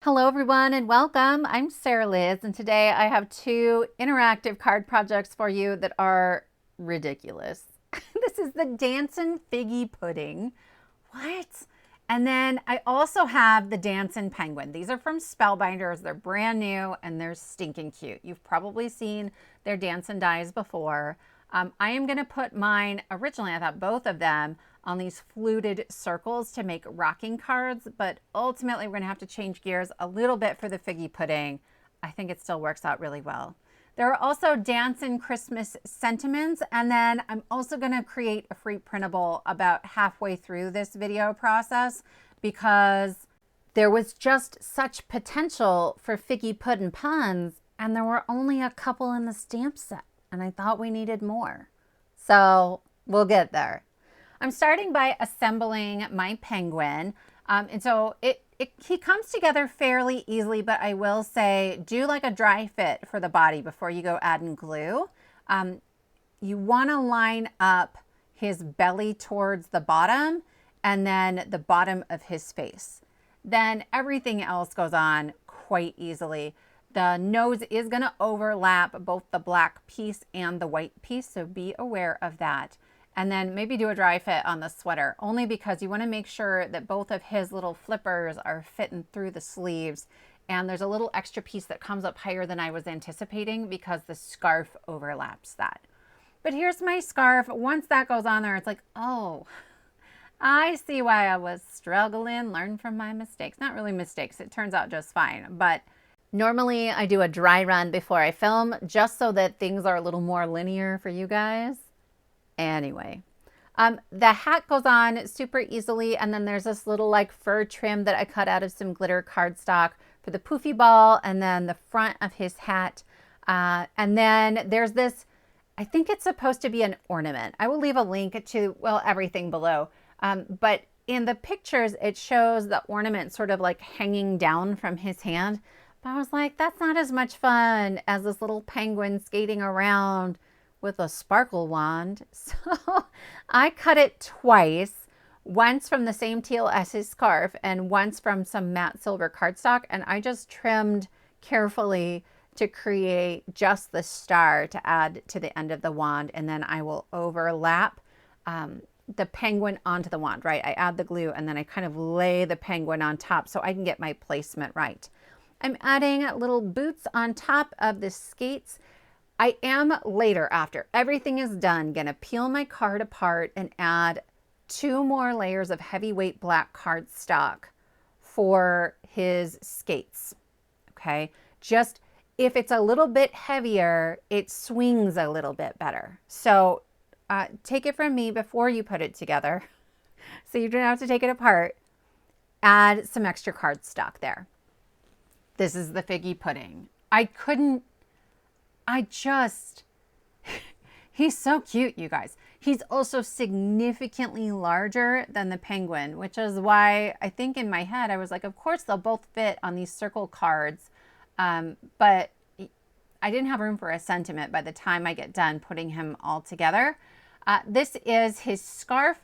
Hello everyone and welcome. I'm Sarah Liz and today I have two interactive card projects for you that are ridiculous. This is the Dancin Figgy Pudding. What? And then I also have the Dancin Penguin. These are from Spellbinders. They're brand new and they're stinking cute. You've probably seen their Dancin dies before. I am going to put mine, originally I thought both of them, on these fluted circles to make rocking cards, but ultimately we're going to have to change gears a little bit for the Figgy Pudding. I think it still works out really well. There are also Dancin Christmas sentiments, and then I'm also going to create a free printable about halfway through this video process because there was just such potential for Figgy Puddin puns, and there were only a couple in the stamp set, and I thought we needed more. So we'll get there. I'm starting by assembling my penguin. And so he comes together fairly easily, but I will say do like a dry fit for the body before you go adding glue. You want to line up his belly towards the bottom and then the bottom of his face. Then everything else goes on quite easily. The nose is going to overlap both the black piece and the white piece, so be aware of that. And then maybe do a dry fit on the sweater, only because you want to make sure that both of his little flippers are fitting through the sleeves. And there's a little extra piece that comes up higher than I was anticipating because the scarf overlaps that. But here's my scarf. Once that goes on there, it's like, oh, I see why I was struggling. Learn from my mistakes. Not really mistakes. It turns out just fine. But normally I do a dry run before I film just so that things are a little more linear for you guys. Anyway, the hat goes on super easily, and then there's this little like fur trim that I cut out of some glitter cardstock for the poofy ball, and then the front of his hat. And then there's this, I think it's supposed to be an ornament. I will leave a link to, well, everything below. But in the pictures, it shows the ornament sort of like hanging down from his hand. But I was like, that's not as much fun as this little penguin skating around with a sparkle wand. So I cut it twice, once from the same teal as his scarf and once from some matte silver cardstock. And I just trimmed carefully to create just the star to add to the end of the wand. And then I will overlap the penguin onto the wand, right? I add the glue and then I kind of lay the penguin on top so I can get my placement right. I'm adding little boots on top of the skates. I am later, after everything is done, gonna peel my card apart and add 2 more layers of heavyweight black cardstock for his skates, okay? Just if it's a little bit heavier, it swings a little bit better. So take it from me before you put it together, so you don't have to take it apart. Add some extra cardstock there. This is the Figgy Pudding. He's so cute, you guys. He's also significantly larger than the penguin, which is why I think in my head I was like, of course they'll both fit on these circle cards, but I didn't have room for a sentiment by the time I get done putting him all together. This is his scarf.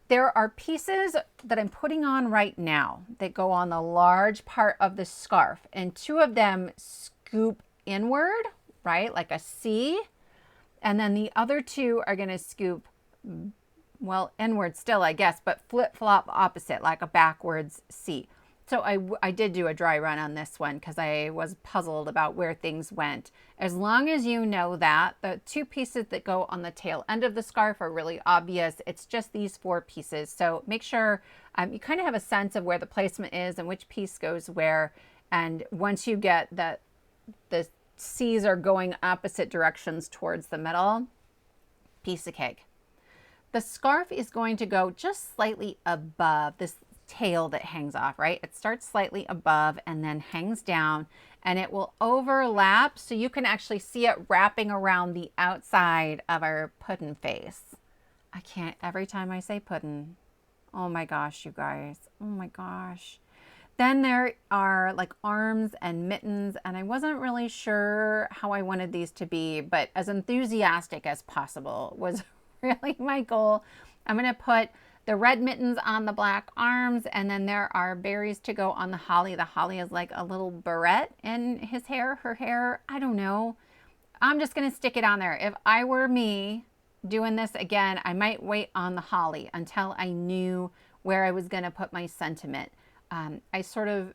There are pieces that I'm putting on right now that go on the large part of the scarf, and 2 of them scoop inward, right, like a C, and then the other 2 are going to scoop, well, inward still, I guess, but flip-flop opposite, like a backwards C. So I did do a dry run on this one because I was puzzled about where things went. As long as you know that, the 2 pieces that go on the tail end of the scarf are really obvious. It's just these 4 pieces. So make sure you kind of have a sense of where the placement is and which piece goes where. And once you get that the C's are going opposite directions towards the middle, piece of cake. The scarf is going to go just slightly above this tail that hangs off, right? It starts slightly above and then hangs down, and it will overlap so you can actually see it wrapping around the outside of our puddin face. I can't, every time I say puddin. Oh my gosh, you guys. Oh my gosh. Then there are like arms and mittens, and I wasn't really sure how I wanted these to be, but as enthusiastic as possible was really my goal. I'm going to put the red mittens on the black arms, and then there are berries to go on the holly. The holly is like a little barrette in his hair, her hair. I don't know. I'm just going to stick it on there. If I were me doing this again, I might wait on the holly until I knew where I was going to put my sentiment. I sort of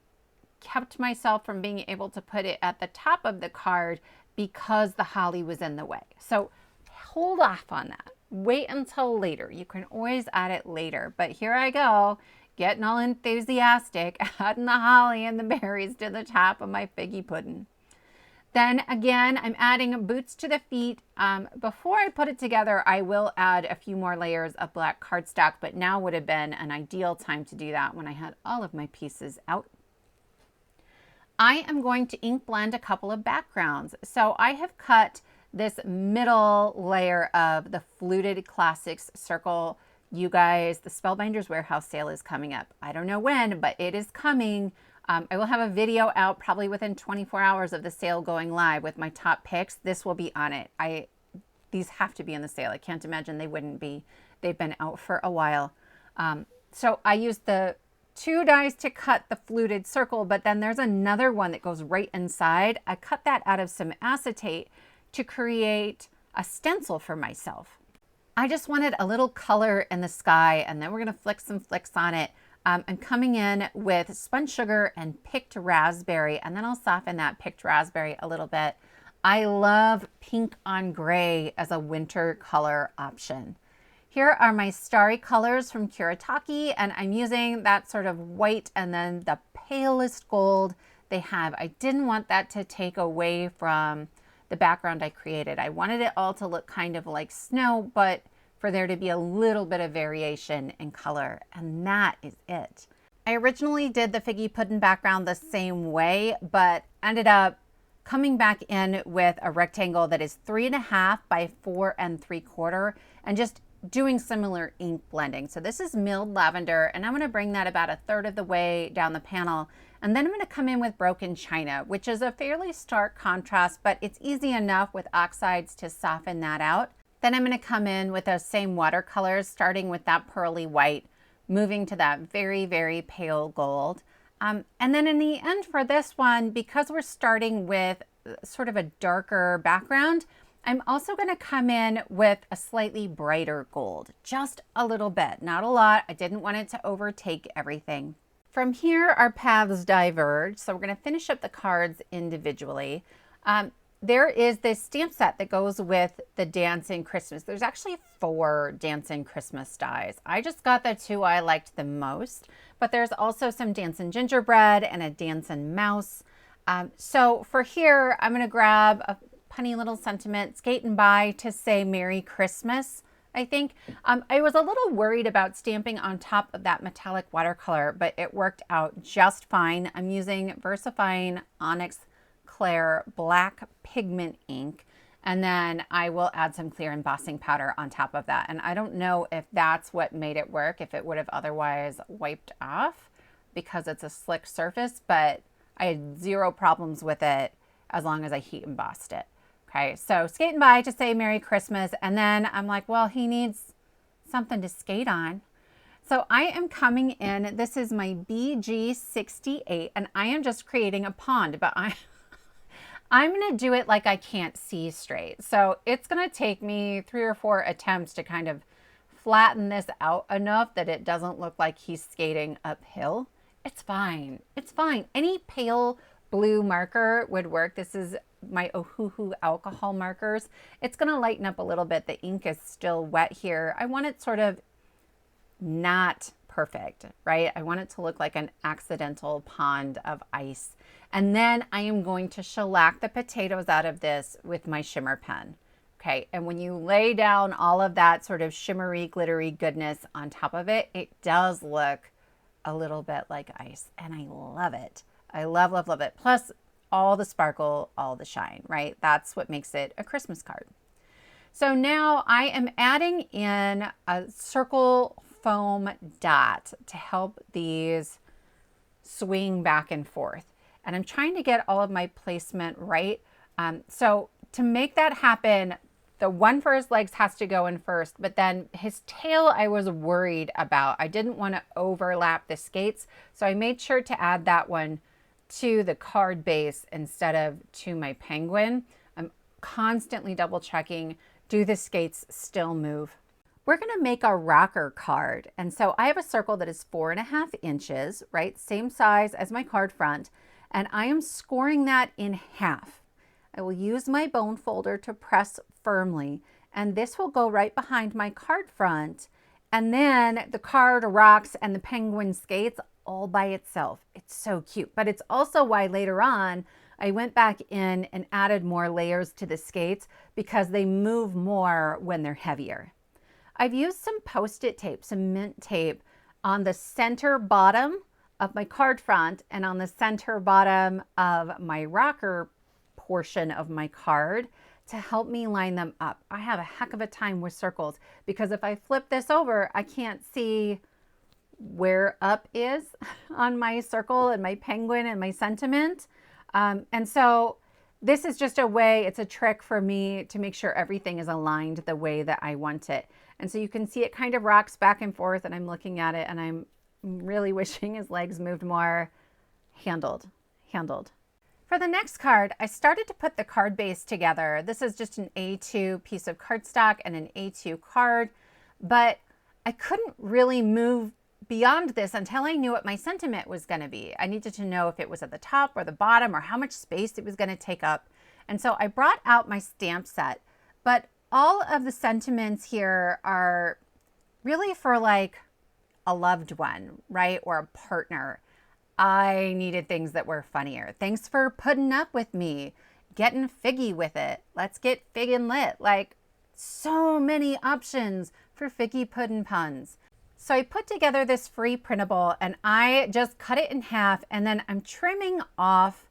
kept myself from being able to put it at the top of the card because the holly was in the way. So hold off on that. Wait until later. You can always add it later. But here I go, getting all enthusiastic, adding the holly and the berries to the top of my figgy pudding. Then again, I'm adding boots to the feet. Before I put it together, I will add a few more layers of black cardstock, but now would have been an ideal time to do that when I had all of my pieces out. I am going to ink blend a couple of backgrounds. So I have cut this middle layer of the Fluted Classics Circle. You guys, the Spellbinders Warehouse sale is coming up. I don't know when, but it is coming. I will have a video out probably within 24 hours of the sale going live with my top picks. This will be on it. These have to be in the sale. I can't imagine they wouldn't be. They've been out for a while. So I used the 2 dies to cut the fluted circle, but then there's another one that goes right inside. I cut that out of some acetate to create a stencil for myself. I just wanted a little color in the sky, and then we're going to flick some flicks on it. I'm coming in with spun sugar and picked raspberry, and then I'll soften that picked raspberry a little bit. I love pink on gray as a winter color option. Here are my starry colors from Kuretake, and I'm using that sort of white and then the palest gold they have. I didn't want that to take away from the background I created. I wanted it all to look kind of like snow, but for there to be a little bit of variation in color, and that is it. I originally did the Figgy Puddin background the same way, but ended up coming back in with a rectangle that is 3.5 by 4 3/4 and just doing similar ink blending. So this is milled lavender, and I'm going to bring that about 1/3 of the way down the panel. And then I'm going to come in with broken china, which is a fairly stark contrast, but it's easy enough with oxides to soften that out. Then I'm going to come in with those same watercolors, starting with that pearly white, moving to that very, very pale gold. And then in the end for this one, because we're starting with sort of a darker background, I'm also going to come in with a slightly brighter gold, just a little bit, not a lot. I didn't want it to overtake everything. From here, our paths diverge, so we're going to finish up the cards individually. There is this stamp set that goes with the Dancin Christmas. There's actually 4 Dancin Christmas dies. I just got the 2 I liked the most, but there's also some Dancin Gingerbread and a Dancin Mouse. So for here, I'm going to grab a punny little sentiment, skating by to say Merry Christmas, I think. I was a little worried about stamping on top of that metallic watercolor, but it worked out just fine. I'm using VersaFine Onyx Clair black pigment ink, and then I will add some clear embossing powder on top of that. And I don't know if that's what made it work, if it would have otherwise wiped off because it's a slick surface, but I had 0 problems with it as long as I heat embossed it. Okay, so skating by to say Merry Christmas, and then I'm like, well, he needs something to skate on. So I am coming in, this is my BG68, and I am just creating a pond, but I'm going to do it like I can't see straight. So it's going to take me 3 or 4 attempts to kind of flatten this out enough that it doesn't look like he's skating uphill. It's fine. It's fine. Any pale blue marker would work. This is my Ohuhu alcohol markers. It's going to lighten up a little bit. The ink is still wet here. I want it sort of not perfect, right? I want it to look like an accidental pond of ice. And then I am going to shellac the potatoes out of this with my shimmer pen. Okay, and when you lay down all of that sort of shimmery, glittery goodness on top of it, it does look a little bit like ice, and I love it. I love, love, love it. Plus all the sparkle, all the shine, right? That's what makes it a Christmas card. So now I am adding in a circle foam dot to help these swing back and forth. And I'm trying to get all of my placement right. So to make that happen, The one for his legs has to go in first, but then his tail I was worried about. I didn't want to overlap the skates, so I made sure to add that one to the card base instead of to my penguin. I'm constantly double checking, do the skates still move? We're going to make a rocker card. And so I have a circle that is 4.5 inches, right? Same size as my card front. And I am scoring that in half. I will use my bone folder to press firmly, and this will go right behind my card front. And then the card rocks and the penguin skates all by itself. It's so cute, but it's also why later on I went back in and added more layers to the skates because they move more when they're heavier. I've used some Post-it tape, some mint tape on the center bottom of my card front and on the center bottom of my rocker portion of my card to help me line them up. I have a heck of a time with circles because if I flip this over, I can't see where up is on my circle and my penguin and my sentiment. And so this is just a way, it's a trick for me to make sure everything is aligned the way that I want it. And so you can see it kind of rocks back and forth, and I'm looking at it and I'm really wishing his legs moved more. Handled. For the next card, I started to put the card base together. This is just an A2 piece of cardstock and an A2 card, but I couldn't really move beyond this until I knew what my sentiment was going to be. I needed to know if it was at the top or the bottom or how much space it was going to take up. And so I brought out my stamp set, but all of the sentiments here are really for like a loved one, right? Or a partner. I needed things that were funnier. Thanks for putting up with me, getting figgy with it. Let's get figgin' lit. Like, so many options for figgy puddin' puns. So I put together this free printable and I just cut it in half, and then I'm trimming off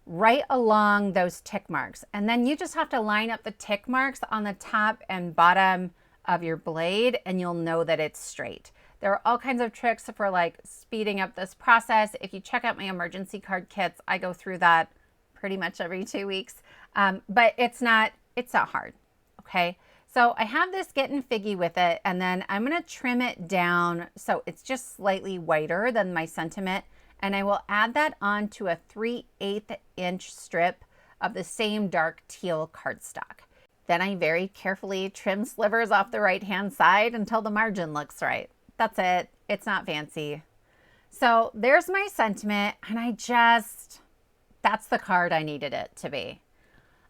right along those tick marks. And then you just have to line up the tick marks on the top and bottom of your blade and you'll know that it's straight. There are all kinds of tricks for like speeding up this process. If you check out my emergency card kits, I go through that pretty much every 2 weeks. But it's not hard, okay? So I have this getting figgy with it, and then I'm gonna trim it down so it's just slightly whiter than my sentiment, and I will add that onto a 3/8 inch strip of the same dark teal cardstock. Then I very carefully trim slivers off the right-hand side until the margin looks right. That's it. It's not fancy. So there's my sentiment, and that's the card I needed it to be.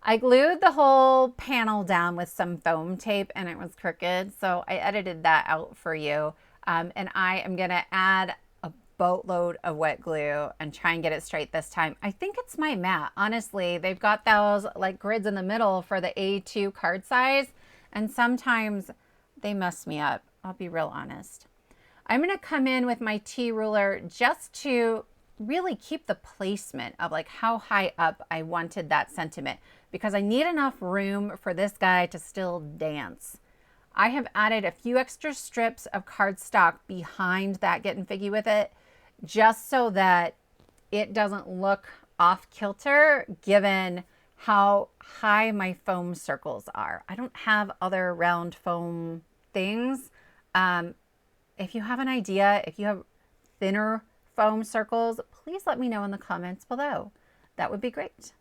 I glued the whole panel down with some foam tape and it was crooked, so I edited that out for you. And I am gonna add a boatload of wet glue and try and get it straight this time. I think it's my mat. Honestly, they've got those like grids in the middle for the A2 card size, and sometimes they mess me up. I'll be real honest. I'm gonna come in with my T-ruler just to really keep the placement of like how high up I wanted that sentiment, because I need enough room for this guy to still dance. I have added a few extra strips of cardstock behind that getting figgy with it, just so that it doesn't look off kilter given how high my foam circles are. I don't have other round foam things. If you have an idea, if you have thinner foam circles, please let me know in the comments below. That would be great.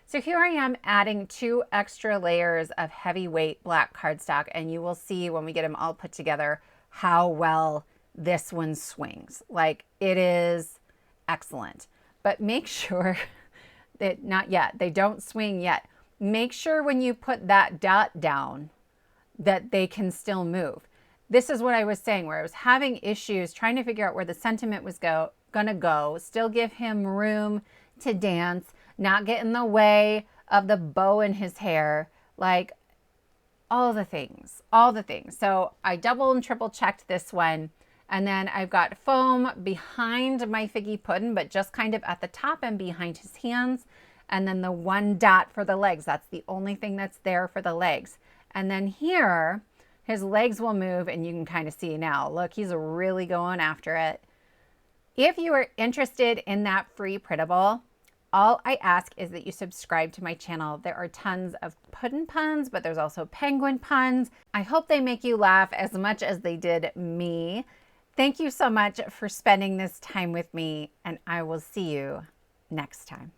So here I am adding 2 extra layers of heavyweight black cardstock, and you will see when we get them all put together how well this one swings. Like, it is excellent. But make sure that, not yet, they don't swing yet. Make sure when you put that dot down that they can still move. This is what I was saying, where I was having issues trying to figure out where the sentiment was gonna go, still give him room to dance, not get in the way of the bow in his hair, like all the things. So I double and triple checked this one, and then I've got foam behind my figgy puddin, but just kind of at the top and behind his hands, and then the 1 dot for the legs. That's the only thing that's there for the legs. And then here, his legs will move, and you can kind of see now, look, he's really going after it. If you are interested in that free printable, all I ask is that you subscribe to my channel. There are tons of puddin puns, but there's also penguin puns. I hope they make you laugh as much as they did me. Thank you so much for spending this time with me, and I will see you next time.